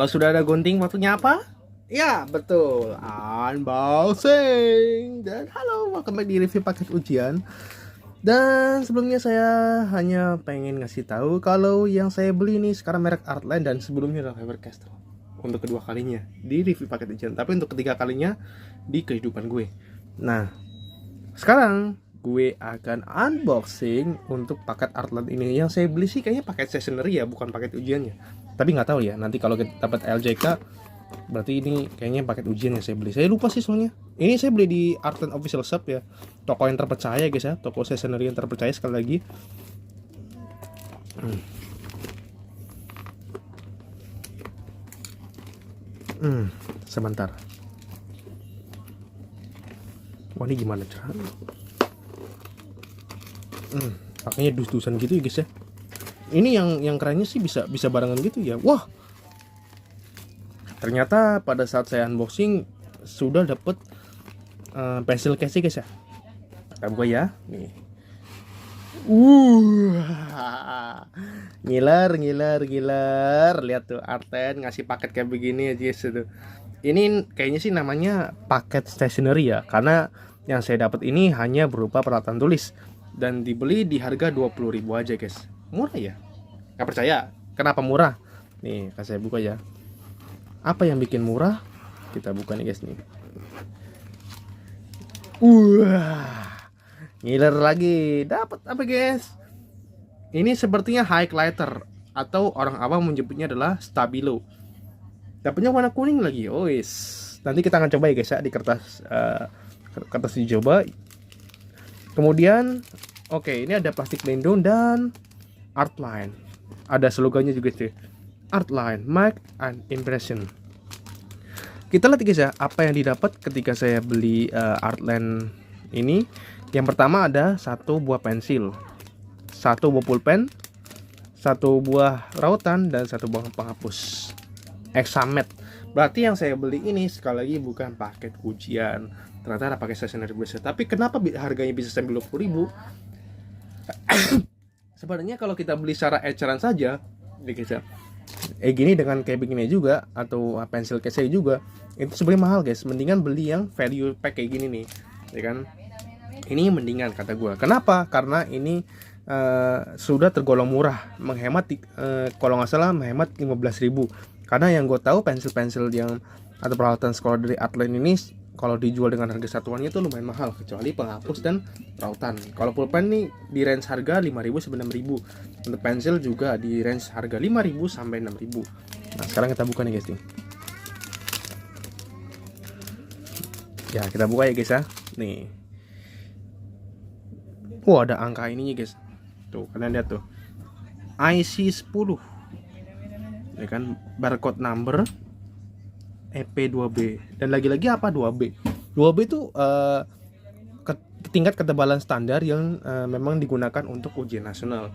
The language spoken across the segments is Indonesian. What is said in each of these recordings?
Kalau sudah ada gunting, waktunya apa? Ya, betul. Unboxing. Dan halo, welcome back di review paket ujian. Dan sebelumnya saya hanya pengen ngasih tahu kalau yang saya beli ini sekarang merek Artline dan sebelumnya adalah Faber-Castell. Untuk kedua kalinya di review paket ujian, tapi untuk ketiga kalinya di kehidupan gue. Nah, sekarang gue akan unboxing untuk paket Artline ini. Yang saya beli sih kayaknya paket stationery ya, bukan paket ujiannya. Tapi nggak tahu ya, nanti kalau kita dapat LJK berarti ini kayaknya paket ujian yang saya beli. Saya lupa sih soalnya. Ini saya beli di Artline Official Shop ya, toko yang terpercaya guys ya, toko stationery yang terpercaya sekali lagi. Sebentar. Wah, ini gimana cara? Pakainya dus-dusan gitu ya guys ya. Ini yang kerennya sih bisa barengan gitu ya. Wah, ternyata pada saat saya unboxing sudah dapet pensil case guys ya. Kita buka ya. Nih. Ngiler. Lihat tuh, Artline ngasih paket kayak begini aja tuh. Ini kayaknya sih namanya paket stationery ya, karena yang saya dapat ini hanya berupa peralatan tulis dan dibeli di harga 20.000 aja guys. Murah ya? Gak percaya? Kenapa murah? Nih, kasih saya buka ya. Apa yang bikin murah? Kita buka nih guys nih. Ngiler lagi. Dapat apa guys? Ini sepertinya highlighter atau orang awam menyebutnya adalah stabilo. Dapatnya warna kuning lagi. Oh yes. Nanti kita akan coba ya guys ya di kertas dicoba. Kemudian oke, ini ada plastik pelindung dan Artline. Ada slogannya juga sih. Artline, make an impression. Kita lihat guys ya, apa yang didapat ketika saya beli Artline ini. Yang pertama ada satu buah pensil, satu buah pulpen, satu buah rautan, dan satu buah penghapus. Examet. Berarti yang saya beli ini sekali lagi bukan paket ujian. Ternyata ada paket stationery biasa. Tapi kenapa harganya bisa sampai 20.000? Sebenarnya kalau kita beli secara eceran saja, guys ya, gini dengan kayak begini juga, atau pensil case juga, itu sebenarnya mahal guys. Mendingan beli yang value pack kayak gini nih, ya kan? Ini mendingan kata gue. Kenapa? Karena ini sudah tergolong murah, menghemat kalau nggak salah menghemat 15.000. Karena yang gue tahu pensil-pensil yang atau peralatan sekolah dari Artline ini kalau dijual dengan harga satuannya itu lumayan mahal, kecuali penghapus dan rautan. Kalau pulpen nih di range harga 5.000 sampai 6.000. Untuk pensil juga di range harga 5.000 sampai 6.000. Nah, sekarang kita buka nih guys nih. Ya, kita buka ya guys ya. Nih. Wah, ada angka ininya guys. Tuh, kalian lihat tuh. IC10. Ya kan, barcode number EP2B. Dan lagi-lagi apa 2B? 2B itu tingkat ketebalan standar yang memang digunakan untuk ujian nasional.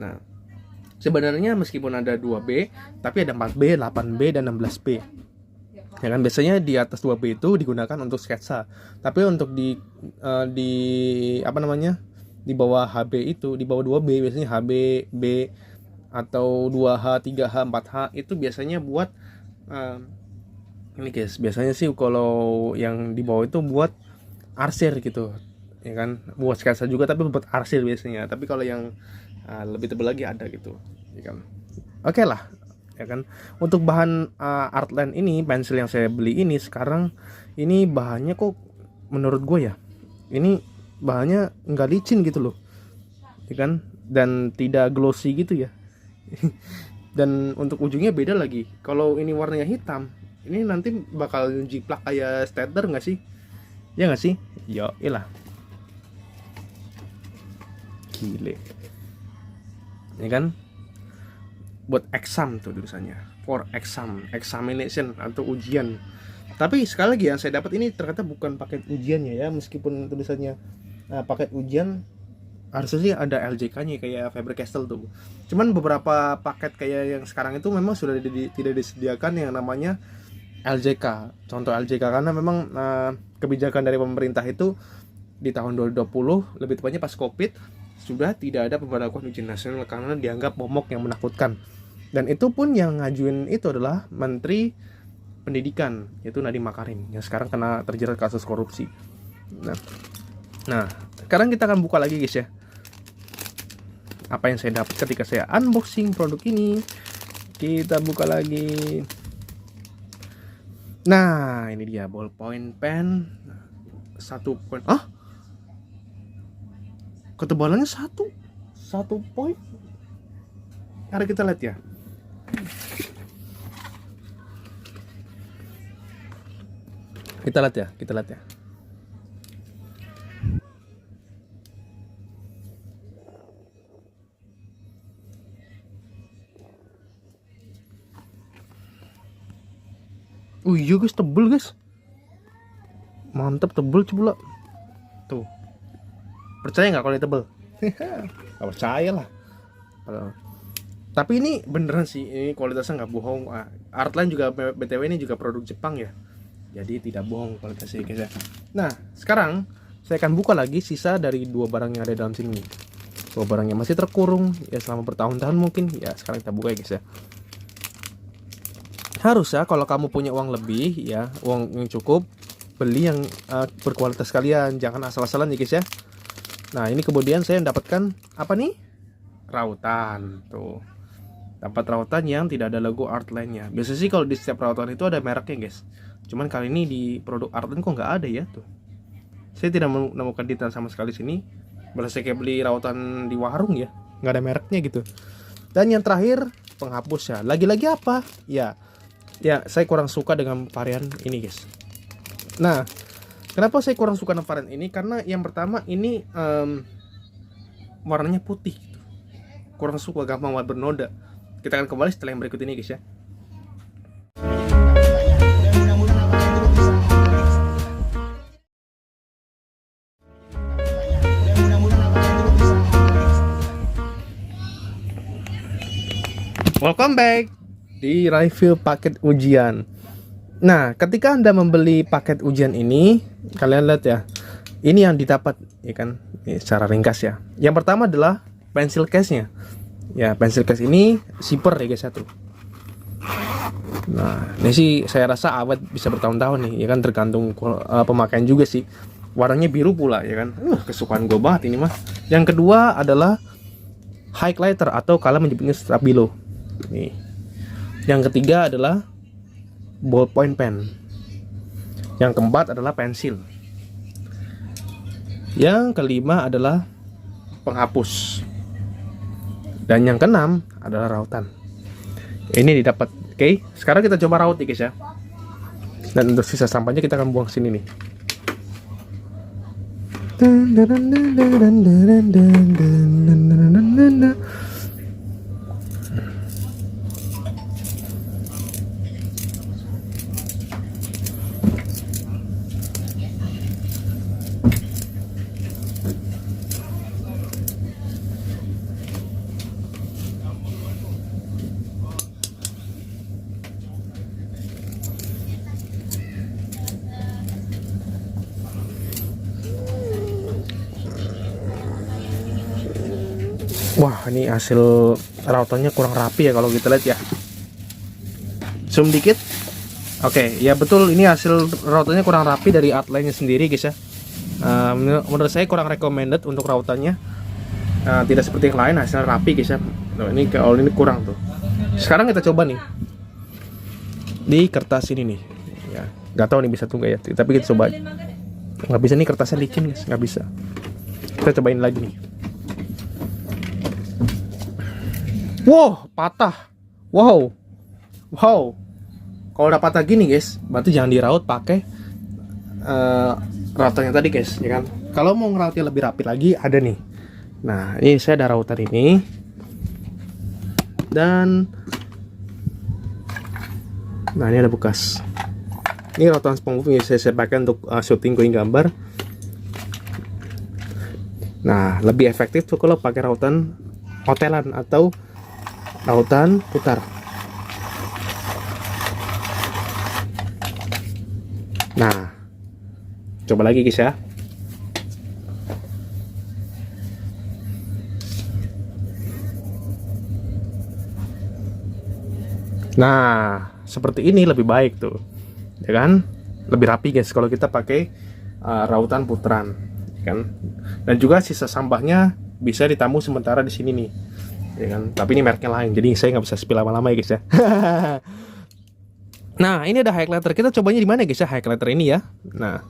Nah, sebenarnya meskipun ada 2B, tapi ada 4B, 8B, dan 16B. Ya kan, biasanya di atas 2B itu digunakan untuk sketsa. Tapi untuk di apa namanya? Di bawah HB itu, di bawah 2B biasanya HB, B atau 2H, 3H, 4H itu biasanya buat ini guys, biasanya sih kalau yang di bawah itu buat arsir gitu, ya kan, buat sketsa juga tapi buat arsir biasanya. Tapi kalau yang lebih tebal lagi ada gitu, ya kan. Oke lah, ya kan. Untuk bahan Artline ini, pensil yang saya beli ini sekarang ini bahannya kok menurut gue ya, ini bahannya nggak licin gitu loh, ya kan, dan tidak glossy gitu ya. Dan untuk ujungnya beda lagi. Kalau ini warnanya hitam, ini nanti bakal jiplak kayak stater nggak sih? Ya nggak sih? Yo, iyalah. Gile. Ya kan? Buat exam tuh tulisannya. For exam, examination atau ujian. Tapi sekali lagi yang saya dapat ini ternyata bukan paket ujiannya ya, meskipun tulisannya paket ujian. Harusnya sih ada LJK-nya kayak Faber-Castell tuh. Cuman beberapa paket kayak yang sekarang itu memang sudah tidak disediakan yang namanya LJK. Contoh LJK karena memang kebijakan dari pemerintah itu di tahun 2020, lebih tepatnya pas Covid, sudah tidak ada pemberlakuan ujian nasional karena dianggap momok yang menakutkan. Dan itu pun yang ngajuin itu adalah Menteri Pendidikan, yaitu Nadiem Makarim, yang sekarang kena terjerat kasus korupsi. Nah, sekarang kita akan buka lagi guys ya, apa yang saya dapat ketika saya unboxing produk ini. Kita buka lagi. Nah, ini dia ballpoint pen 1 poin. Ketebalannya 1 poin. Mari kita lihat ya. Kita lihat ya. Iya guys, tebel guys. Mantap, tebel coba. Tuh. Percaya nggak kalau ini tebel? Gak percaya lah. Tapi ini beneran sih, ini kualitasnya nggak bohong. Artline juga, BTW ini juga produk Jepang ya. Jadi tidak bohong kualitasnya guys ya. Nah, sekarang saya akan buka lagi sisa dari 2 barang yang ada dalam sini. 2 barang yang masih terkurung ya selama bertahun-tahun mungkin. Ya, sekarang kita buka ya guys ya. Harusnya kalau kamu punya uang lebih ya, uang yang cukup, beli yang berkualitas kalian, jangan asal-asalan ya guys ya. Nah, ini kemudian saya mendapatkan apa nih? Rautan. Tuh. Dapat rautan yang tidak ada logo Artline-nya. Biasanya sih kalau di setiap rautan itu ada mereknya guys. Cuman kali ini di produk Artline kok nggak ada ya tuh. Saya tidak menemukan detail sama sekali sini. Berasa kayak beli rautan di warung ya, nggak ada mereknya gitu. Dan yang terakhir penghapus ya. Lagi-lagi apa? Ya, saya kurang suka dengan varian ini guys. Nah, kenapa saya kurang suka dengan varian ini? Karena yang pertama ini warnanya putih gitu. Kurang suka, gampang buat bernoda. Kita akan kembali setelah yang berikut ini guys ya. Welcome back di review paket ujian. Nah, ketika Anda membeli paket ujian ini, kalian lihat ya, ini yang didapat, ya kan? Ini secara ringkas ya. Yang pertama adalah pensil case-nya. Ya, pensil case ini zipper ya guys, satu. Nah, ini sih saya rasa awet bisa bertahun-tahun nih, ya kan, tergantung pemakaian juga sih. Warnanya biru pula, ya kan. Kesukaan gue banget ini mah. Yang kedua adalah highlighter atau kalian menyebutnya stabilo. Nih. Yang ketiga adalah ballpoint pen. Yang keempat adalah pensil. Yang kelima adalah penghapus. Dan yang keenam adalah rautan. Ini didapat. Oke, sekarang kita coba raut nih guys ya. Dan untuk sisa sampahnya kita akan buang sini nih. Wah, ini hasil rautannya kurang rapi ya kalau kita lihat ya. Zoom dikit. Oke, ya betul, ini hasil rautannya kurang rapi dari Artline-nya sendiri guys ya. Menurut saya kurang recommended untuk rautannya. Tidak seperti yang lain hasil rapi guys ya. Ini kalau ini kurang tuh. Sekarang kita coba nih di kertas ini nih. Ya, nggak tahu nih bisa tuh nggak ya. Tapi kita coba. Nggak bisa nih, kertasnya licin guys, nggak bisa. Kita cobain lagi nih. Wow, patah. Wow. Kalau udah patah gini guys, berarti jangan diraut pakai rautannya tadi guys, ya kan? Kalau mau ngerautnya lebih rapi lagi, ada nih. Nah, ini saya ada rautan ini. Dan nah, ini ada bekas. Ini rautan SpongeBob yang saya pakai untuk syuting going gambar. Nah, lebih efektif tuh kalau pakai rautan otelan atau rautan putar. Nah, coba lagi guys ya. Nah, seperti ini lebih baik tuh, ya kan? Lebih rapi guys kalau kita pakai rautan putaran, ya kan? Dan juga sisa sampahnya bisa ditamu sementara di sini nih, ya kan? Tapi ini mereknya lain, jadi saya nggak bisa spill lama-lama ya guys ya. Nah, ini ada highlighter. Kita cobanya di mana guys ya highlighter ini ya? Nah,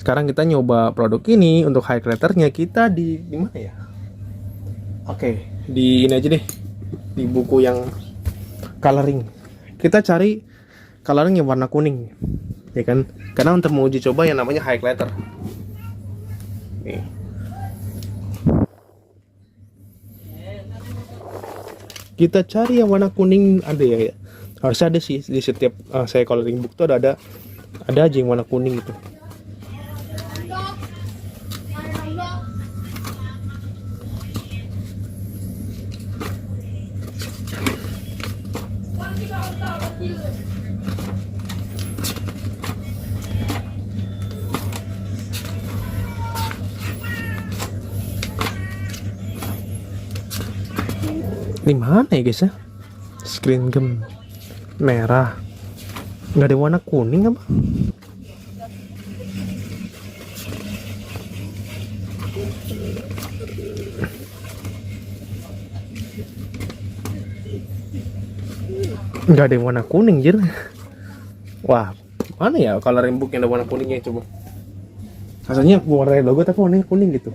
sekarang kita nyoba produk ini. Untuk highlighternya kita di mana ya? Oke, di ini aja deh. Di buku yang coloring. Kita cari coloring yang warna kuning, ya kan? Karena untuk menguji coba yang namanya highlighter. Nih. Kita cari yang warna kuning, ada ya? Harusnya ada sih di setiap saya coloring book tuh ada aja yang warna kuning gitu. Ini mana ya guys ya? Screen gem merah, nggak ada warna kuning apa? Nggak ada yang warna kuning jir. Wah, mana ya coloring book yang ada warna kuningnya, coba. Rasanya warna logo tapi warnanya kuning gitu.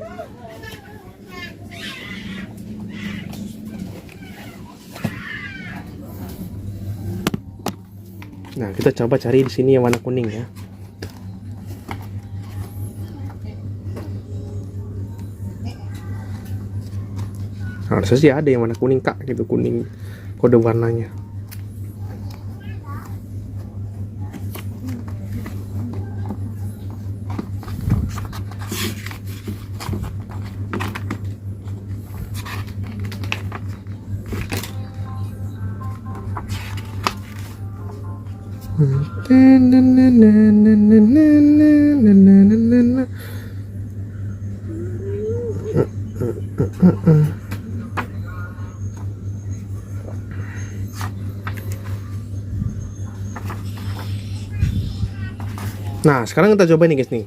Nah, kita coba cari di sini yang warna kuning ya. Harusnya sih ada yang warna kuning kak gitu, kuning kode warnanya. Nah, sekarang kita coba nih guys nih.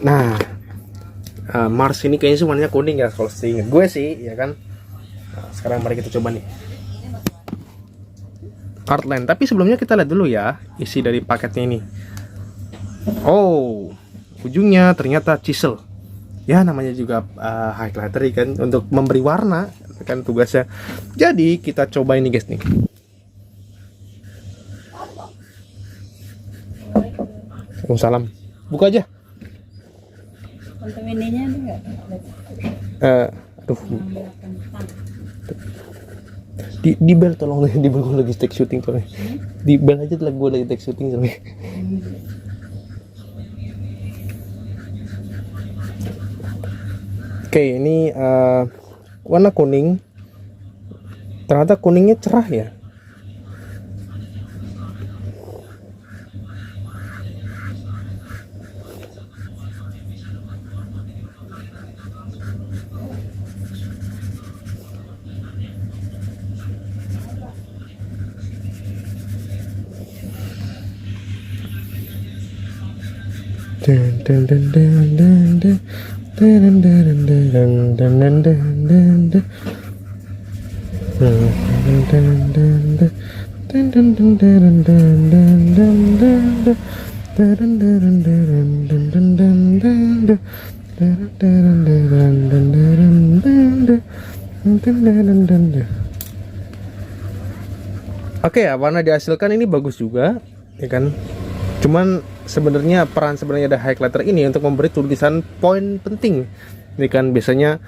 Nah, Mars ini kayaknya warnanya kuning ya kalau seingat gue sih, ya kan. Nah, sekarang mari kita coba nih Artline. Tapi sebelumnya kita lihat dulu ya isi dari paketnya ini. Oh, ujungnya ternyata chisel. Ya namanya juga highlighter kan, untuk memberi warna kan tugasnya. Jadi kita coba ini guys nih. Salam. Buka aja. Untuk ininya ada nggak? Aduh. Di bel tolong di bel, gue lagi take shooting soalnya. Di bel aja lah, gue lagi take shooting soalnya. Oke, ini warna kuning. Ternyata kuningnya cerah ya. Oke ya, warna dihasilkan ini bagus juga, ya kan? Cuman sebenarnya peran sebenarnya ada highlighter ini untuk memberi tulisan poin penting. Ini kan biasanya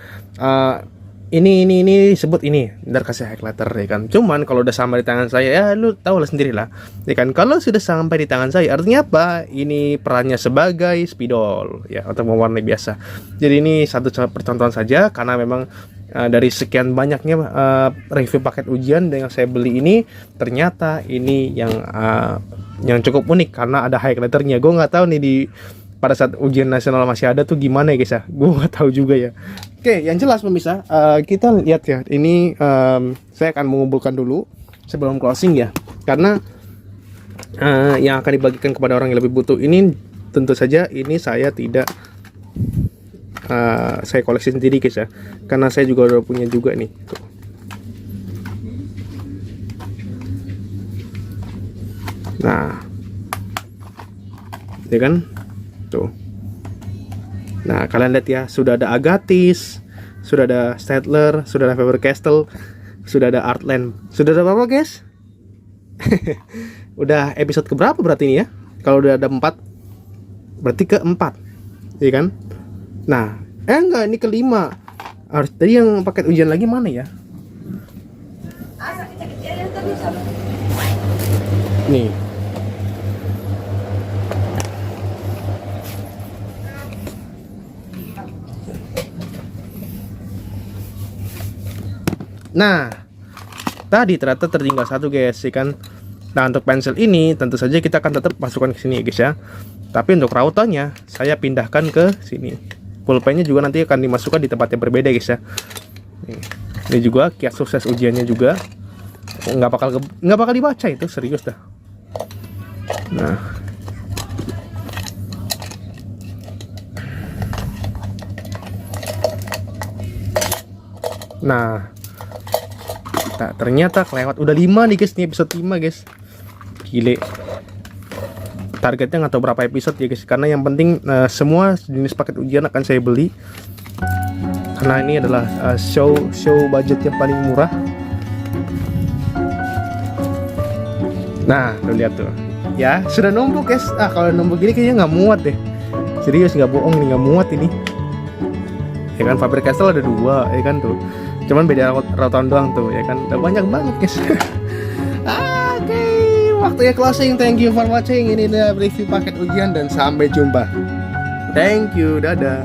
ini disebut ini, ntar kasih highlighter, ya kan. Cuman kalau udah sampai di tangan saya, ya lu tahu lah sendiri lah, ya kan. Kalau sudah sampai di tangan saya, artinya apa? Ini perannya sebagai spidol, ya, untuk mewarnai biasa. Jadi ini satu percontohan saja, karena memang dari sekian banyaknya review paket ujian yang saya beli ini, ternyata ini yang cukup unik karena ada highlighternya. Gue nggak tahu nih pada saat ujian nasional masih ada tuh gimana ya guys ya, gue nggak tahu juga ya. Oke, yang jelas pemirsa, kita lihat ya, ini saya akan mengumpulkan dulu sebelum closing ya, karena yang akan dibagikan kepada orang yang lebih butuh ini tentu saja ini saya tidak saya koleksi sendiri guys ya, karena saya juga udah punya juga nih tuh. Nah ya kan tuh. Nah kalian lihat ya, sudah ada Agatis, sudah ada Stadler, sudah ada Faber-Castell, sudah ada Artland, sudah ada apa guys? Udah episode keberapa berarti ini ya? Kalau udah ada 4 berarti keempat, ya kan? Nah, enggak, ini kelima. Harus tadi yang paket ujian lagi mana ya? Nih. Nah, tadi ternyata tertinggal satu guys, ya kan? Nah untuk pensil ini tentu saja kita akan tetap masukkan ke sini ya guys ya. Tapi untuk rautannya saya pindahkan ke sini. Pulpennya juga nanti akan dimasukkan di tempat yang berbeda guys ya. Ini juga kiat sukses ujiannya juga. Nggak bakal dibaca itu, serius dah. Nah, ternyata kelewat. Udah 5 nih guys, ini episode 5 guys. Gile. Targetnya nggak tahu berapa episode ya guys, karena yang penting semua jenis paket ujian akan saya beli, karena ini adalah show budget yang paling murah. Nah tuh lihat tuh ya, sudah numpuk guys. Kalau numpuk gini kayaknya nggak muat deh, serius nggak bohong nih, nggak muat ini ya kan. Faber-Castell ada 2 ya kan tuh, cuman beda rautan doang tuh ya kan. Udah banyak banget guys. Oke, waktunya closing. Thank you for watching. Ini adalah review paket ujian dan sampai jumpa. Thank you, dadah.